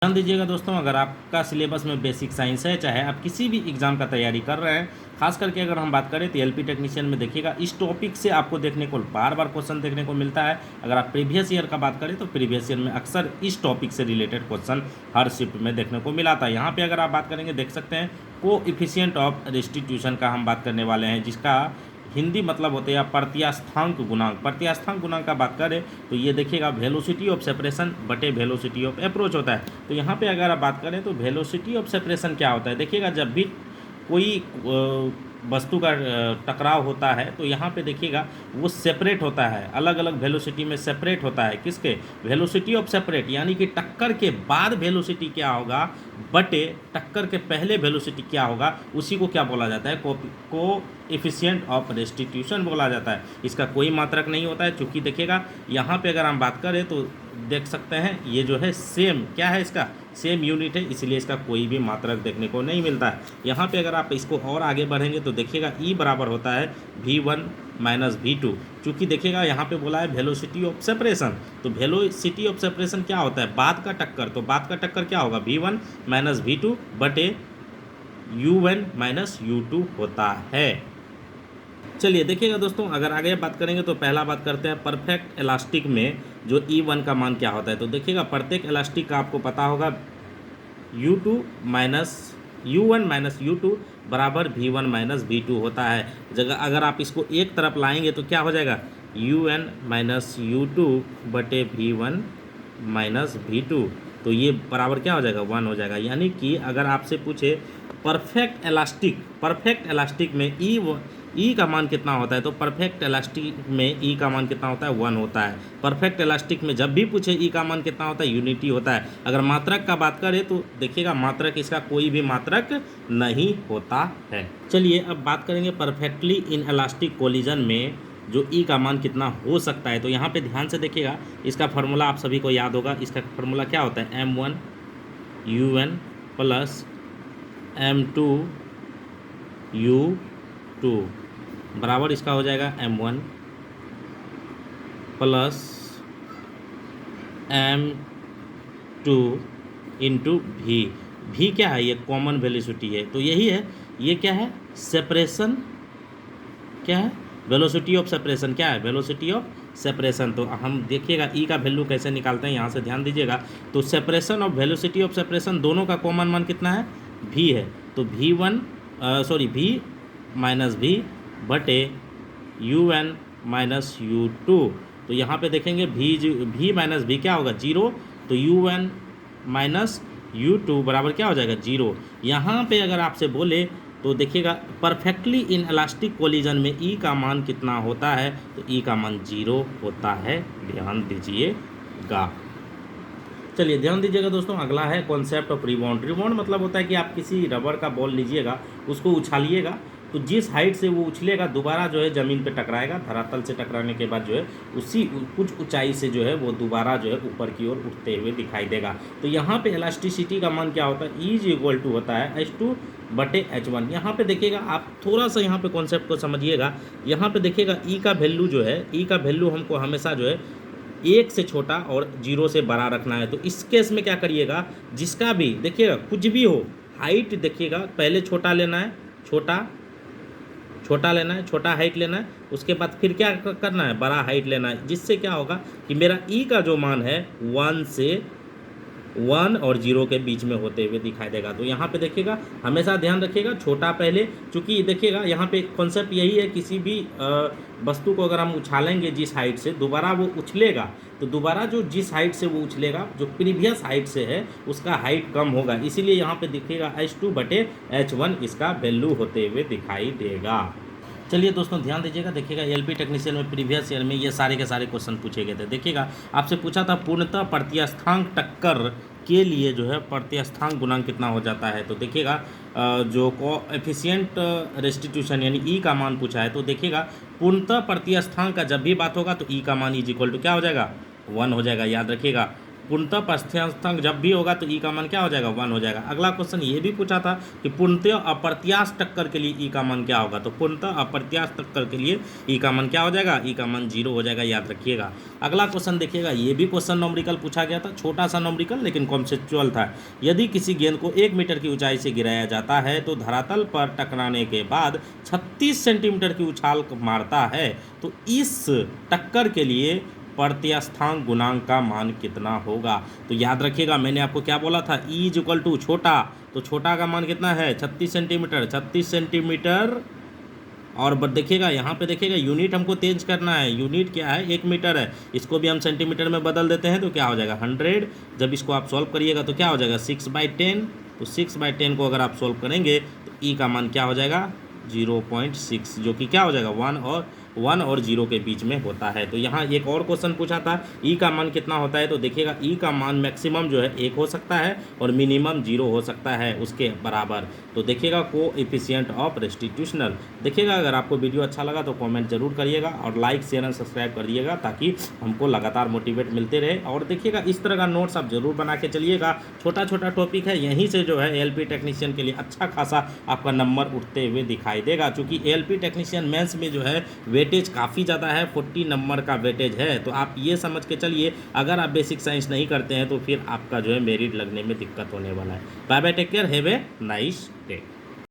ध्यान दीजिएगा दोस्तों, अगर आपका सिलेबस में बेसिक साइंस है, चाहे आप किसी भी एग्ज़ाम का तैयारी कर रहे हैं, खास करके अगर हम बात करें तो एलपी टेक्नीशियन में देखिएगा इस टॉपिक से आपको देखने को बार बार क्वेश्चन देखने को मिलता है। अगर आप प्रीवियस ईयर का बात करें तो प्रीवियस ईयर में अक्सर इस टॉपिक से रिलेटेड क्वेश्चन हर शिफ्ट में देखने को मिला था। यहाँ पे अगर आप बात करेंगे, देख सकते हैं कोएफिशिएंट ऑफ रेस्टिट्यूशन का हम बात करने वाले हैं, जिसका हिंदी मतलब होते हैं प्रत्यास्थांक गुणांक। प्रत्यास्थांक गुणांक का बात करें तो ये देखिएगा वेलोसिटी ऑफ सेपरेशन बटे वेलोसिटी ऑफ अप्रोच होता है। तो यहाँ पे अगर आप बात करें तो वेलोसिटी ऑफ सेपरेशन क्या होता है, देखिएगा जब भी कोई वस्तु का टकराव होता है तो यहाँ पे देखिएगा वो सेपरेट होता है, अलग अलग वेलोसिटी में सेपरेट होता है। किसके? वेलोसिटी ऑफ सेपरेट, यानी कि टक्कर के बाद वेलोसिटी क्या होगा बटे टक्कर के पहले वेलोसिटी क्या होगा, उसी को क्या बोला जाता है? कोएफिशिएंट ऑफ रेस्टिट्यूशन बोला जाता है। इसका कोई मात्रक नहीं होता है, चूँकि देखिएगा यहाँ पे अगर हम बात करें तो देख सकते हैं ये जो है सेम क्या है, इसका सेम यूनिट है, इसलिए इसका कोई भी मात्रक देखने को नहीं मिलता है। यहाँ पे अगर आप इसको और आगे बढ़ेंगे तो देखिएगा E बराबर होता है V1 माइनस V2। चूँकि देखिएगा यहाँ पे बोला है वेलोसिटी ऑफ सेपरेशन, तो वेलोसिटी ऑफ सेपरेशन क्या होता है? बाद का टक्कर। तो बाद का टक्कर क्या होगा? V1 माइनस V2 बटे U1 माइनस U2 होता है। चलिए देखिएगा दोस्तों, अगर आगे बात करेंगे तो पहला बात करते हैं परफेक्ट इलास्टिक में जो E1 का मान क्या होता है। तो देखिएगा प्रत्येक इलास्टिक का आपको पता होगा U1 माइनस U2 बराबर V1 माइनस V2 होता है। जगह अगर आप इसको एक तरफ लाएंगे तो क्या हो जाएगा? UN माइनस U2 बटे V1 माइनस V2, तो ये बराबर क्या हो जाएगा? 1 हो जाएगा। यानी कि अगर आपसे पूछे परफेक्ट इलास्टिक में ई का मान कितना होता है, तो परफेक्ट इलास्टिक में ई का मान कितना होता है? 1 होता है। परफेक्ट इलास्टिक में जब भी पूछे ई का मान कितना होता है? यूनिटी होता है। अगर मात्रक का बात करें तो देखिएगा मात्रक इसका कोई भी मात्रक नहीं होता है। चलिए अब बात करेंगे परफेक्टली इन इलास्टिक कोलिजन में जो ई का मान कितना हो सकता है। तो यहाँ पे ध्यान से देखिएगा, इसका फार्मूला आप सभी को याद होगा। इसका फार्मूला क्या होता है? M1 UN plus M2 U2 बराबर इसका हो जाएगा M1 plus M2 into V क्या है? ये कॉमन वेलोसिटी है, तो यही है। ये क्या है? सेपरेशन। क्या है? Velocity of separation. क्या है? Velocity of separation. तो हम देखिएगा ई का वैल्यू कैसे निकालते हैं, यहाँ से ध्यान दीजिएगा। तो सेपरेशन और वेलोसिटी ऑफ सेपरेशन दोनों का कॉमन मान कितना है? V है। तो V माइनस V बटे UN माइनस U2। तो यहाँ पे देखेंगे V माइनस V क्या होगा? 0। तो UN माइनस U2 बराबर क्या हो जाएगा? 0। यहाँ पे अगर आपसे बोले तो देखिएगा परफेक्टली इन इलास्टिक कोलिजन में ई का मान कितना होता है? तो ई का मान 0 होता है। ध्यान दीजिएगा। चलिए ध्यान दीजिएगा दोस्तों, अगला है कॉन्सेप्ट ऑफ रिबाउंड। रिबाउंड मतलब होता है कि आप किसी रबर का बॉल लीजिएगा, उसको उछालिएगा, तो जिस हाइट से वो उछलेगा दोबारा जो है ज़मीन पे टकराएगा। धरातल से टकराने के बाद जो है उसी कुछ ऊंचाई से जो है वो दोबारा जो है ऊपर की ओर उठते हुए दिखाई देगा। तो यहाँ पे इलास्टिसिटी का मान क्या होता है? E इक्वल टू होता है H2 बटे H1। यहाँ पे देखिएगा, आप थोड़ा सा यहाँ पे कॉन्सेप्ट को समझिएगा। यहाँ पे देखिएगा E का वैल्यू जो है, E का वैल्यू हमको हमेशा जो है 1 से छोटा और 0 से बड़ा रखना है। तो इस केस में क्या करिएगा, जिसका भी देखिएगा कुछ भी हो हाइट, देखिएगा पहले छोटा लेना है, छोटा लेना है, छोटा हाइट लेना है, उसके बाद फिर क्या करना है? बड़ा हाइट लेना है। जिससे क्या होगा कि मेरा ई का जो मान है 1 और 0 के बीच में होते हुए दिखाई देगा। तो यहाँ पे देखिएगा हमेशा ध्यान रखिएगा छोटा पहले, क्योंकि देखिएगा यहाँ पे कॉन्सेप्ट यही है, किसी भी वस्तु को अगर हम उछालेंगे जिस हाइट से, दोबारा वो उछलेगा, तो दोबारा जो जिस हाइट से वो उछलेगा जो प्रीवियस हाइट से है उसका हाइट कम होगा। इसीलिए यहाँ पे देखिएगा H2 बटे H1 इसका वैल्यू होते हुए दिखाई देगा। चलिए दोस्तों ध्यान दीजिएगा, देखिएगा एलपी टेक्नीशियन में प्रीवियस ईयर में ये सारे के सारे क्वेश्चन पूछे गए थे। देखिएगा आपसे पूछा था पूर्णतः प्रत्यास्थांक टक्कर के लिए जो है प्रत्यास्थांक गुणांक कितना हो जाता है। तो देखिएगा जो कोएफिशिएंट रेस्टिट्यूशन यानी ई का मान पूछा है, तो देखिएगा पूर्णतः प्रत्यास्थांक का जब भी बात होगा तो ई का मान इज इक्वल टू क्या हो जाएगा? 1 हो जाएगा। याद रखिएगा पूर्णतः प्रत्यास्थांक जब भी होगा तो ई का मान क्या हो जाएगा 1 हो जाएगा। अगला क्वेश्चन ये भी पूछा था कि पूर्णतः अप्रत्यास्थ टक्कर के लिए ई का मान क्या होगा, तो पूर्णतः अप्रत्यास्थ टक्कर के लिए ई का मान क्या हो जाएगा, ई का मान 0 हो जाएगा, याद रखिएगा। अगला क्वेश्चन देखिएगा, ये भी क्वेश्चन नॉमरिकल पूछा गया था, छोटा सा नॉमरिकल लेकिन कॉन्सेप्चुअल था। यदि किसी गेंद को 1 मीटर की ऊंचाई से गिराया जाता है तो धरातल पर टकराने के बाद 36 सेंटीमीटर की उछाल मारता है, तो इस टक्कर के लिए प्रत्यास्थांक गुणांक का मान कितना होगा। तो याद रखिएगा मैंने आपको क्या बोला था, ई इज इक्वल टू छोटा, तो छोटा का मान कितना है 36 सेंटीमीटर, 36 सेंटीमीटर। और देखिएगा यहाँ पे देखिएगा यूनिट हमको चेंज करना है, यूनिट क्या है 1 मीटर है, इसको भी हम सेंटीमीटर में बदल देते हैं तो क्या हो जाएगा 100। जब इसको आप सॉल्व करिएगा तो क्या हो जाएगा 6/10, तो 6/10 को अगर आप सॉल्व करेंगे तो ई का मान क्या हो जाएगा 0.6, जो कि क्या हो जाएगा 1 और 0 के बीच में होता है। तो यहाँ एक और क्वेश्चन पूछा था ई का मान कितना होता है, तो देखिएगा ई का मान मैक्सिमम जो है 1 हो सकता है और मिनिमम 0 हो सकता है उसके बराबर। तो देखिएगा कोएफिशिएंट ऑफ रेस्टिट्यूशनल। देखिएगा अगर आपको वीडियो अच्छा लगा तो कमेंट जरूर करिएगा और लाइक शेयर एंड सब्सक्राइब करिएगा ताकि हमको लगातार मोटिवेट मिलते रहे। और देखिएगा इस तरह का नोट्स आप जरूर बना के चलिएगा, छोटा छोटा टॉपिक है, यहीं से जो है एएलपी टेक्नीशियन के लिए अच्छा खासा आपका नंबर उठते हुए दिखाई देगा। चूँकि एएलपी टेक्नीशियन मेंस में जो है वेटेज काफ़ी ज़्यादा है, 40 नंबर का वेटेज है। तो आप ये समझ के चलिए अगर आप बेसिक साइंस नहीं करते हैं तो फिर आपका जो है मेरिट लगने में दिक्कत होने वाला है। Bye bye, take care, have a nice day.